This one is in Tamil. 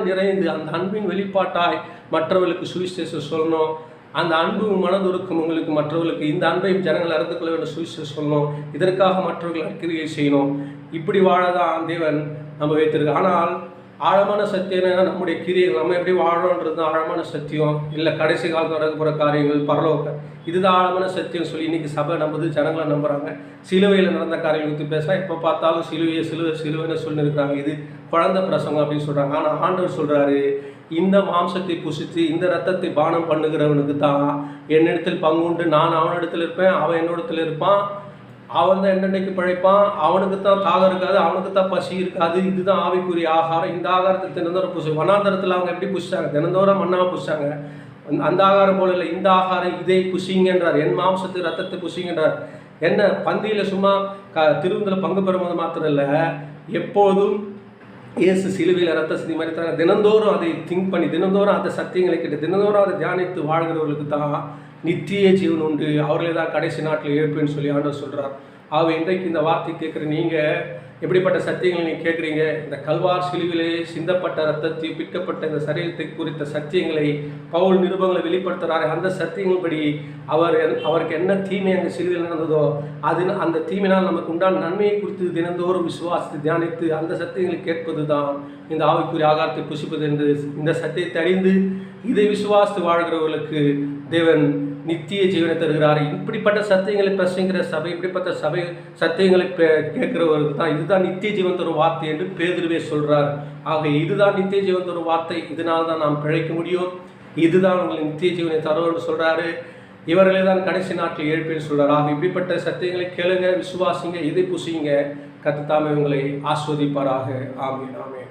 நிறைந்து அந்த அன்பின் வெளிப்பாட்டாய் மற்றவர்களுக்கு சுவிசேஷம் சொல்லணும். அந்த அன்பு மனதுருக்கம் உங்களுக்கு மற்றவர்களுக்கு இந்த அன்பை ஜனங்கள் அறிந்து கொள்ள வேண்டும், சுவிசேஷம் சொல்லணும். இதற்காக மற்றவர்கள் அக்கிரியை செய்யணும். இப்படி வாழதான் தேவன் நம்ம வைத்திருக்கு. ஆனால் ஆழமான சத்தியம் என்ன, நம்முடைய கிரியைகள் நம்ம எப்படி வாழணுன்றது ஆழமான சத்தியம் இல்லை. கடைசி காலத்தில் நடக்க போகிற காரியங்கள் பரலோக இதுதான் ஆழமான சத்தியம் சொல்லி இன்றைக்கி சபை நம்புது, ஜனங்களை நம்புகிறாங்க. சிலுவையில் நடந்த காரியங்கள் பற்றி பேசலாம். எப்போ பார்த்தாலும் சிலுவைன்னு சொல்லியிருக்கிறாங்க. இது குழந்தை பிரசங்கம் அப்படின்னு சொல்கிறாங்க. ஆனால் ஆண்டவர் சொல்கிறாரு, இந்த மாம்சத்தை புசித்து இந்த ரத்தத்தை பானம் பண்ணுகிறவனுக்கு தான் என்னிடத்தில் பங்குண்டு. நான் அவனிடத்தில் இருப்பேன், அவன் என்னிடத்தில் இருப்பான். அவன் தான் என்னென்னைக்கு பழைப்பான். அவனுக்கு தான் தாகம் இருக்காது, அவனுக்கு தான் பசி இருக்காது. இதுதான் ஆவிக்குரிய ஆகாரம். இந்த ஆகாரத்தை தினந்தோறும் புசி. வனாந்தரத்தில் அவங்க எப்படி புசிச்சாங்க? தினந்தோறும் மண்ணாக புசிச்சாங்க. அந்த ஆகாரம் போல இல்லை, இந்த ஆகாரம் இதை புசிங்கன்றார். என் மாம்சத்து ரத்தத்தை புசிங்கன்றார். என்ன பந்தியில் சும்மா திருவிழாவில் பங்கு பெறும்போது மாத்திரம் இல்லை, எப்போதும் இயேசு சிலுவையில் ரத்த சிந்தி மரித்தாங்க. தினந்தோறும் அதை திங்க் பண்ணி, தினந்தோறும் அந்த சத்தியங்களை கேட்டு, தினந்தோறும் அதை தியானித்து வாழ்கிறவர்களுக்கு தான் நித்திய ஜீவன் உண்டு. அவர்களே தான் கடைசி நாட்டில் இருப்பேன்னு சொல்லி ஆண்டவர் சொல்கிறார். ஆக இன்றைக்கு இந்த வார்த்தை கேட்குற நீங்கள் எப்படிப்பட்ட சத்தியங்களை நீங்கள் கேட்குறீங்க? இந்த கல்வார் சிலுவிலே சிந்தப்பட்ட ரத்தத்தை பிற்கப்பட்ட இந்த சரீரத்தை குறித்த சத்தியங்களை பவுல் நிருபங்களை வெளிப்படுத்துகிறாரு. அந்த சத்தியங்கள் படி அவருக்கு என்ன தீமை அந்த சிலுவையில் நடந்ததோ அந்த தீமையினால் நமக்கு உண்டான நன்மையை குறித்து தினந்தோறும் விசுவாசித்து தியானித்து அந்த சத்தியங்களை கேட்பது தான் இந்த ஆவிக்குரிய ஆகாரத்தை புசிப்பது என்று இந்த சத்தியத்தை அறிந்து இதை விசுவாசித்து வாழ்கிறவர்களுக்கு தேவன் நித்திய ஜீவனை தருகிறார். இப்படிப்பட்ட சத்தியங்களை பிரசங்கிற சபை, இப்படிப்பட்ட சபை சத்தியங்களை கேட்கிறவர்களுக்கு தான் இதுதான் நித்திய ஜீவன் தரும் வார்த்தை என்று பேதுருவே சொல்கிறார். ஆக இதுதான் நித்திய ஜீவன் தரும் வார்த்தை, இதனால் தான் நாம் பிழைக்க முடியும், இதுதான் உங்களுக்கு நித்திய ஜீவனை தரும் என்று சொல்கிறாரு. இவர்களே தான் கடைசி நாட்டில் எழுப்பேன்னு சொல்கிறார். ஆக இப்படிப்பட்ட சத்தியங்களை கேளுங்க, விசுவாசிங்க, இதை புசிங்க. கர்த்தர் தாமே உங்களை ஆஸ்வதிப்பாராக. ஆமென், ஆமென்.